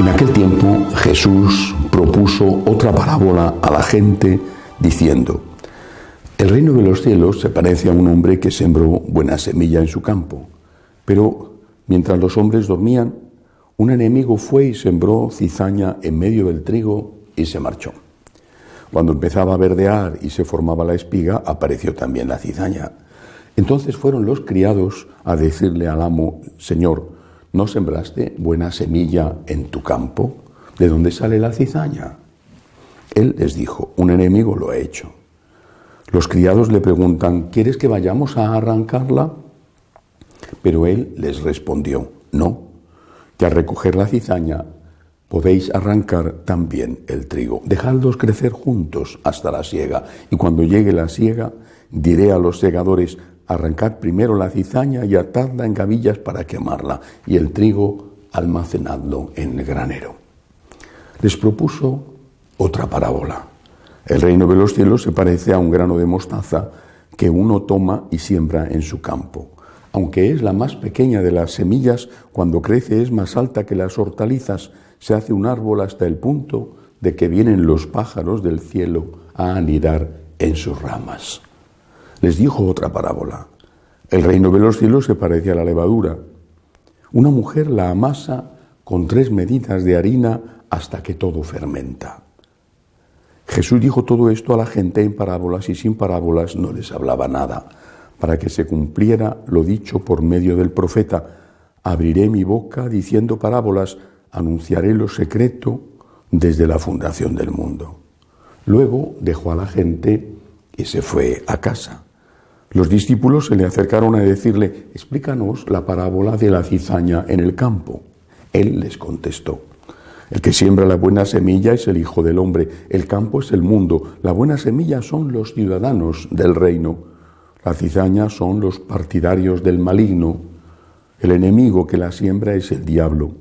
En aquel tiempo Jesús propuso otra parábola a la gente diciendo: el reino de los cielos se parece a un hombre que sembró buena semilla en su campo, pero mientras los hombres dormían, un enemigo fue y sembró cizaña en medio del trigo y se marchó. Cuando empezaba a verdear y se formaba la espiga, apareció también la cizaña. Entonces fueron los criados a decirle al amo: Señor, ¿no sembraste buena semilla en tu campo? ¿De dónde sale la cizaña? Él les dijo: un enemigo lo ha hecho. Los criados le preguntan: ¿quieres que vayamos a arrancarla? Pero él les respondió: no, que al recoger la cizaña podéis arrancar también el trigo. Dejadlos crecer juntos hasta la siega, y cuando llegue la siega, diré a los segadores: arrancad primero la cizaña y atadla en gavillas para quemarla, y el trigo almacenadlo en el granero. Les propuso otra parábola. El reino de los cielos se parece a un grano de mostaza que uno toma y siembra en su campo. Aunque es la más pequeña de las semillas, cuando crece es más alta que las hortalizas, se hace un árbol hasta el punto de que vienen los pájaros del cielo a anidar en sus ramas. Les dijo otra parábola. El reino de los cielos se parece a la levadura. Una mujer la amasa con 3 medidas de harina hasta que todo fermenta. Jesús dijo todo esto a la gente en parábolas, y sin parábolas no les hablaba nada, para que se cumpliera lo dicho por medio del profeta: abriré mi boca diciendo parábolas, anunciaré lo secreto desde la fundación del mundo. Luego dejó a la gente y se fue a casa. Los discípulos se le acercaron a decirle: explícanos la parábola de la cizaña en el campo. Él les contestó: el que siembra la buena semilla es el Hijo del Hombre, el campo es el mundo, la buena semilla son los ciudadanos del reino, la cizaña son los partidarios del maligno, el enemigo que la siembra es el diablo.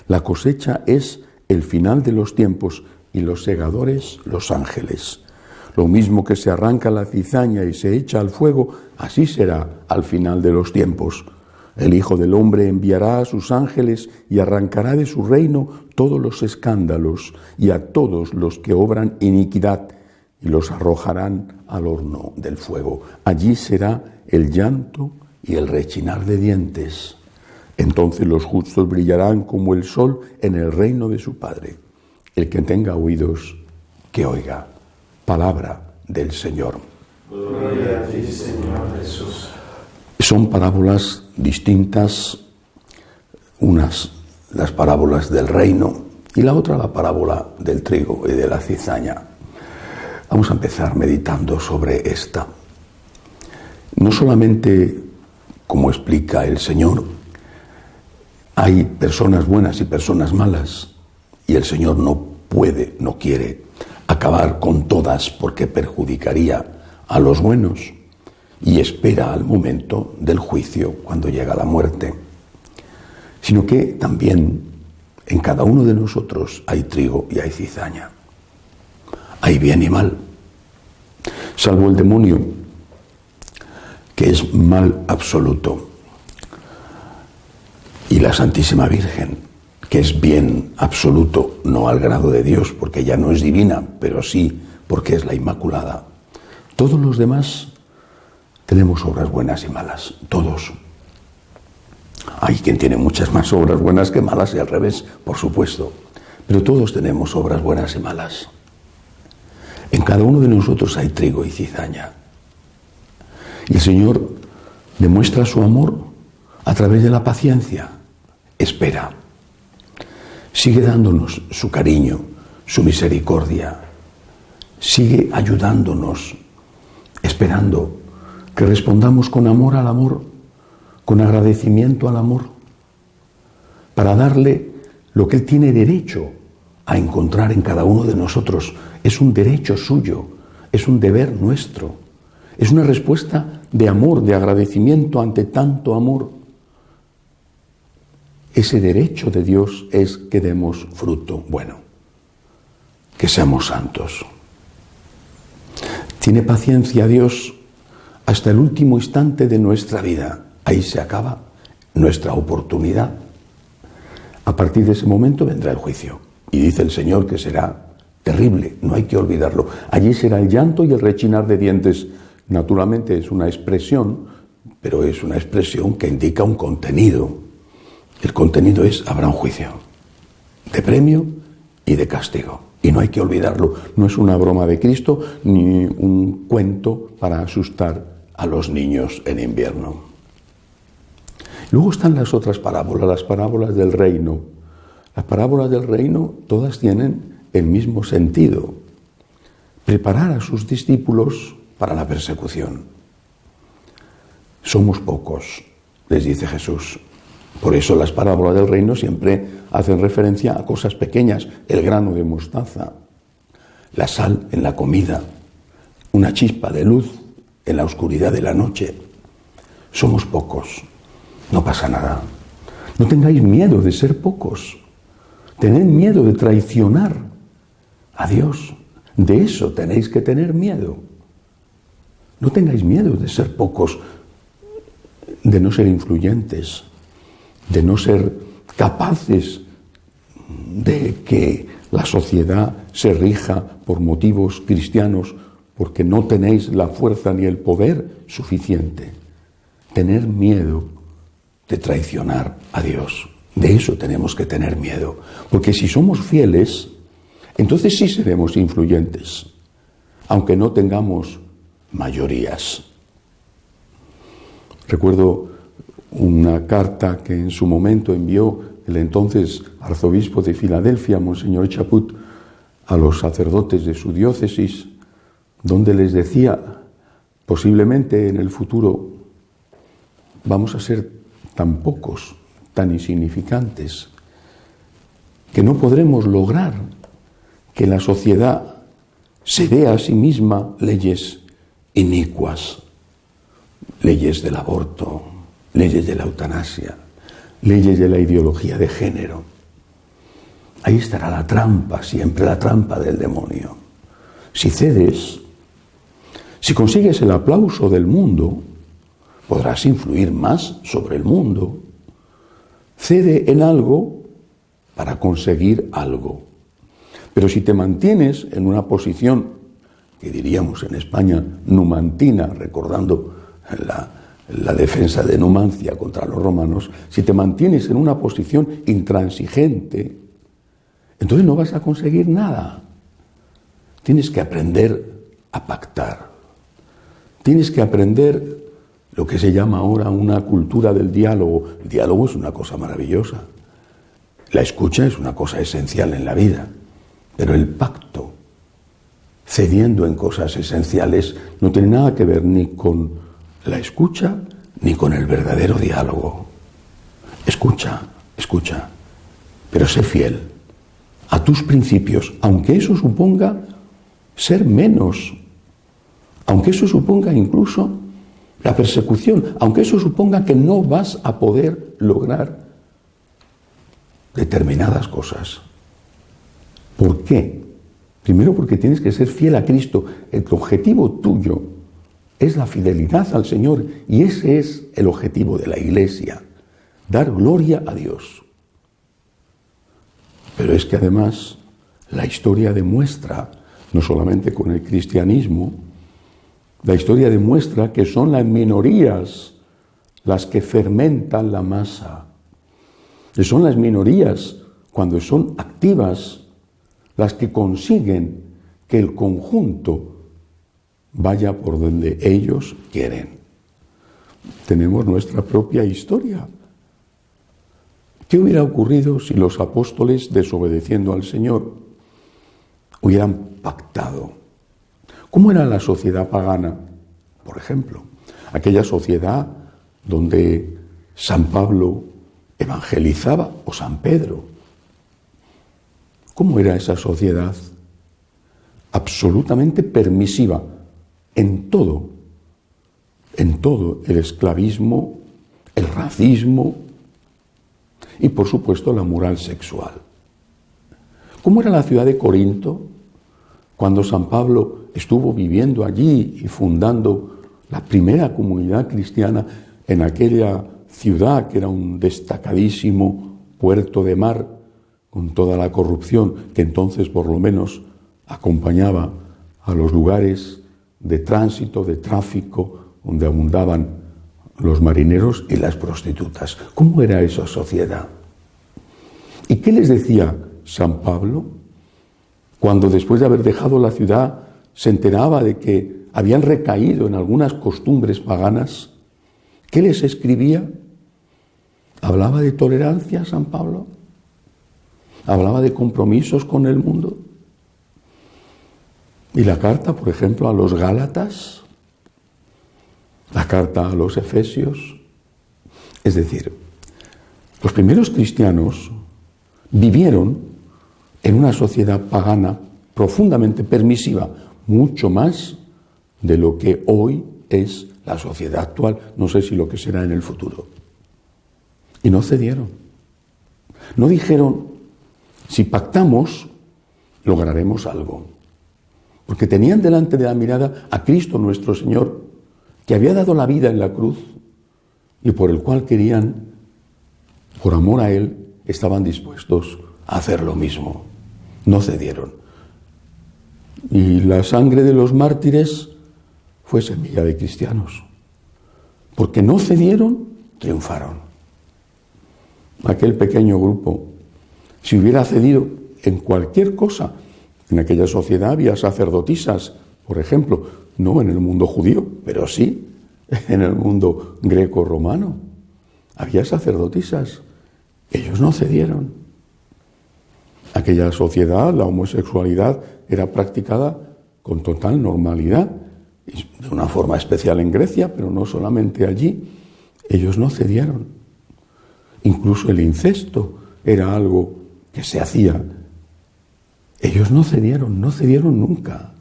La cosecha es el final de los tiempos y los segadores los ángeles. Lo mismo que se arranca la cizaña y se echa al fuego, así será al final de los tiempos. El Hijo del Hombre enviará a sus ángeles y arrancará de su reino todos los escándalos y a todos los que obran iniquidad, y los arrojarán al horno del fuego. Allí será el llanto y el rechinar de dientes. Entonces los justos brillarán como el sol en el reino de su Padre. El que tenga oídos, que oiga. Palabra del Señor. Gloria a ti, Señor Jesús. Son parábolas distintas, unas las parábolas del reino y la otra la parábola del trigo y de la cizaña. Vamos a empezar meditando sobre esta. No solamente, como explica el Señor, hay personas buenas y personas malas, y el Señor no puede, no quiere acabar con todas porque perjudicaría a los buenos, y espera al momento del juicio cuando llega la muerte, sino que también en cada uno de nosotros hay trigo y hay cizaña, hay bien y mal, salvo el demonio, que es mal absoluto, y la Santísima Virgen, que es bien absoluto, no al grado de Dios, porque ella no es divina, pero sí porque es la Inmaculada. Todos los demás tenemos obras buenas y malas, todos. Hay quien tiene muchas más obras buenas que malas y al revés, por supuesto, pero todos tenemos obras buenas y malas. En cada uno de nosotros hay trigo y cizaña. Y el Señor demuestra su amor a través de la paciencia. Espera. Sigue dándonos su cariño, su misericordia. Sigue ayudándonos, esperando que respondamos con amor al amor, con agradecimiento al amor, para darle lo que Él tiene derecho a encontrar en cada uno de nosotros. Es un derecho suyo, es un deber nuestro, es una respuesta de amor, de agradecimiento ante tanto amor. Ese derecho de Dios es que demos fruto bueno, que seamos santos. Tiene paciencia Dios hasta el último instante de nuestra vida. Ahí se acaba nuestra oportunidad. A partir de ese momento vendrá el juicio. Y dice el Señor que será terrible, no hay que olvidarlo. Allí será el llanto y el rechinar de dientes. Naturalmente es una expresión, pero es una expresión que indica un contenido. El contenido es, habrá un juicio de premio y de castigo. Y no hay que olvidarlo. No es una broma de Cristo ni un cuento para asustar a los niños en invierno. Luego están las otras parábolas, las parábolas del reino. Las parábolas del reino todas tienen el mismo sentido. Preparar a sus discípulos para la persecución. Somos pocos, les dice Jesús. Por eso las parábolas del reino siempre hacen referencia a cosas pequeñas, el grano de mostaza, la sal en la comida, una chispa de luz en la oscuridad de la noche. Somos pocos, no pasa nada. No tengáis miedo de ser pocos. Tened miedo de traicionar a Dios. De eso tenéis que tener miedo. No tengáis miedo de ser pocos, de no ser influyentes, de no ser capaces de que la sociedad se rija por motivos cristianos porque no tenéis la fuerza ni el poder suficiente. Tener miedo de traicionar a Dios. De eso tenemos que tener miedo. Porque si somos fieles, entonces sí seremos influyentes, aunque no tengamos mayorías. Recuerdo una carta que en su momento envió el entonces arzobispo de Filadelfia, Monseñor Chaput, a los sacerdotes de su diócesis, donde les decía, posiblemente en el futuro vamos a ser tan pocos, tan insignificantes, que no podremos lograr que la sociedad se dé a sí misma leyes inicuas, leyes del aborto, leyes de la eutanasia, leyes de la ideología de género. Ahí estará la trampa, siempre la trampa del demonio. Si cedes, si consigues el aplauso del mundo, podrás influir más sobre el mundo. Cede en algo para conseguir algo. Pero si te mantienes en una posición, que diríamos en España, numantina, recordando la defensa de Numancia contra los romanos, si te mantienes en una posición intransigente, entonces no vas a conseguir nada. Tienes que aprender a pactar. Tienes que aprender lo que se llama ahora una cultura del diálogo. El diálogo es una cosa maravillosa. La escucha es una cosa esencial en la vida. Pero el pacto, cediendo en cosas esenciales, no tiene nada que ver ni con la escucha ni con el verdadero diálogo. Escucha, pero sé fiel a tus principios, aunque eso suponga ser menos, aunque eso suponga incluso la persecución, aunque eso suponga que no vas a poder lograr determinadas cosas. ¿Por qué? Primero porque tienes que ser fiel a Cristo. El objetivo tuyo es la fidelidad al Señor y ese es el objetivo de la Iglesia, dar gloria a Dios. Pero es que además la historia demuestra, no solamente con el cristianismo, la historia demuestra que son las minorías las que fermentan la masa. Que son las minorías, cuando son activas, las que consiguen que el conjunto vaya por donde ellos quieren. Tenemos nuestra propia historia. ¿Qué hubiera ocurrido si los apóstoles, desobedeciendo al Señor, hubieran pactado? ¿Cómo era la sociedad pagana? Por ejemplo, aquella sociedad donde San Pablo evangelizaba, o San Pedro. ¿Cómo era esa sociedad? Absolutamente permisiva en todo, el esclavismo, el racismo y por supuesto la moral sexual. ¿Cómo era la ciudad de Corinto cuando San Pablo estuvo viviendo allí y fundando la primera comunidad cristiana en aquella ciudad que era un destacadísimo puerto de mar, con toda la corrupción que entonces por lo menos acompañaba a los lugares de tránsito, de tráfico, donde abundaban los marineros y las prostitutas. ¿Cómo era esa sociedad? ¿Y qué les decía San Pablo cuando después de haber dejado la ciudad se enteraba de que habían recaído en algunas costumbres paganas? ¿Qué les escribía? ¿Hablaba de tolerancia San Pablo? ¿Hablaba de compromisos con el mundo? Y la carta, por ejemplo, a los Gálatas, la carta a los Efesios. Es decir, los primeros cristianos vivieron en una sociedad pagana profundamente permisiva, mucho más de lo que hoy es la sociedad actual, no sé si lo que será en el futuro. Y no cedieron. No dijeron, si pactamos, lograremos algo. Porque tenían delante de la mirada a Cristo nuestro Señor, que había dado la vida en la cruz y por el cual querían, por amor a Él, estaban dispuestos a hacer lo mismo. No cedieron. Y la sangre de los mártires fue semilla de cristianos. Porque no cedieron, triunfaron. Aquel pequeño grupo, si hubiera cedido en cualquier cosa, en aquella sociedad había sacerdotisas, por ejemplo, no en el mundo judío, pero sí en el mundo greco-romano. Había sacerdotisas. Ellos no cedieron. Aquella sociedad, la homosexualidad, era practicada con total normalidad, de una forma especial en Grecia, pero no solamente allí. Ellos no cedieron. Incluso el incesto era algo que se hacía. Ellos no cedieron nunca.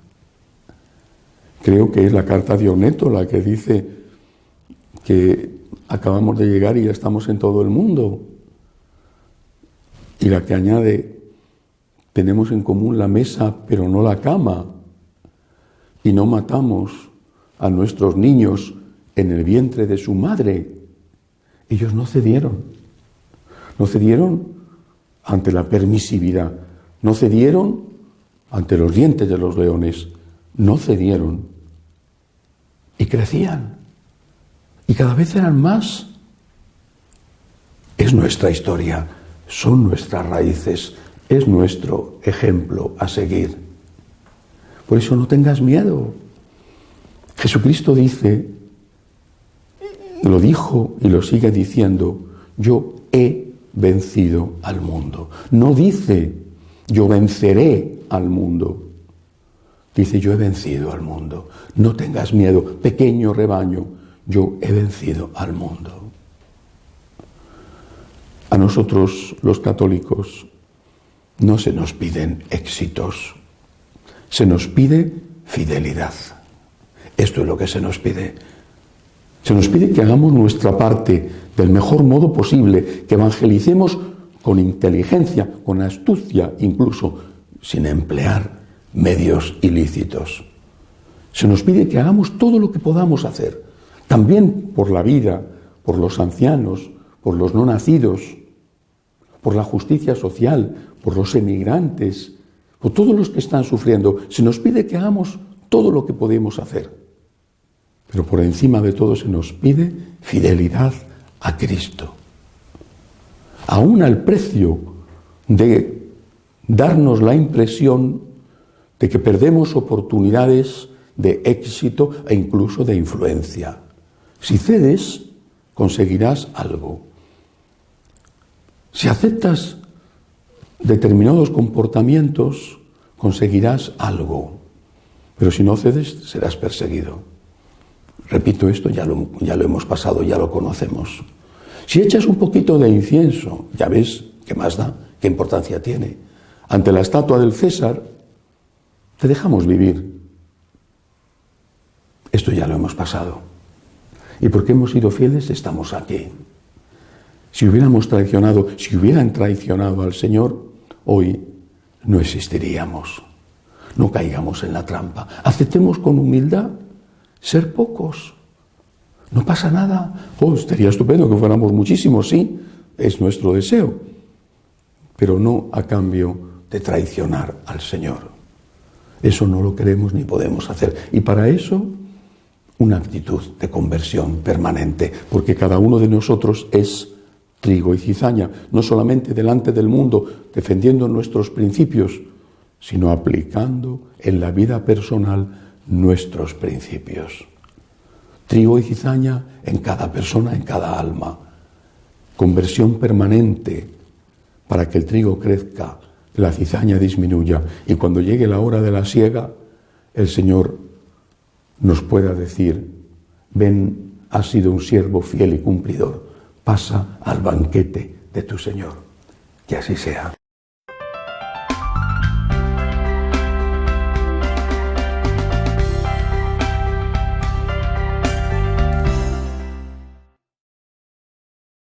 Creo que es la carta de Oneto la que dice que acabamos de llegar y ya estamos en todo el mundo. Y la que añade, tenemos en común la mesa pero no la cama. Y no matamos a nuestros niños en el vientre de su madre. Ellos no cedieron. No cedieron ante la permisividad. No cedieron ante los dientes de los leones. No cedieron. Y crecían. Y cada vez eran más. Es nuestra historia. Son nuestras raíces. Es nuestro ejemplo a seguir. Por eso no tengas miedo. Jesucristo dice, lo dijo y lo sigue diciendo, yo he vencido al mundo. No dice, yo venceré al mundo. Dice, yo he vencido al mundo. No tengas miedo, pequeño rebaño, yo he vencido al mundo. A nosotros, los católicos, no se nos piden éxitos, se nos pide fidelidad. Esto es lo que se nos pide. Se nos pide que hagamos nuestra parte del mejor modo posible, que evangelicemos con inteligencia, con astucia, incluso sin emplear medios ilícitos. Se nos pide que hagamos todo lo que podamos hacer, también por la vida, por los ancianos, por los no nacidos, por la justicia social, por los emigrantes, por todos los que están sufriendo. Se nos pide que hagamos todo lo que podemos hacer. Pero por encima de todo se nos pide fidelidad a Cristo. Aún al precio de darnos la impresión de que perdemos oportunidades de éxito e incluso de influencia. Si cedes, conseguirás algo. Si aceptas determinados comportamientos, conseguirás algo. Pero si no cedes, serás perseguido. Repito, esto ya lo hemos pasado, ya lo conocemos. Si echas un poquito de incienso, ya ves qué más da, qué importancia tiene. Ante la estatua del César, te dejamos vivir. Esto ya lo hemos pasado. Y porque hemos sido fieles, estamos aquí. Si hubieran traicionado al Señor, hoy no existiríamos. No caigamos en la trampa. Aceptemos con humildad ser pocos. No pasa nada. Sería estupendo que fuéramos muchísimos, sí, es nuestro deseo. pero no a cambio de traicionar al Señor. Eso no lo queremos ni podemos hacer. Y para eso, una actitud de conversión permanente, porque cada uno de nosotros es trigo y cizaña, no solamente delante del mundo, defendiendo nuestros principios, sino aplicando en la vida personal nuestros principios. Trigo y cizaña en cada persona, en cada alma. Conversión permanente para que el trigo crezca, la cizaña disminuya, y cuando llegue la hora de la siega, el Señor nos pueda decir: ven, has sido un siervo fiel y cumplidor, pasa al banquete de tu Señor. Que así sea.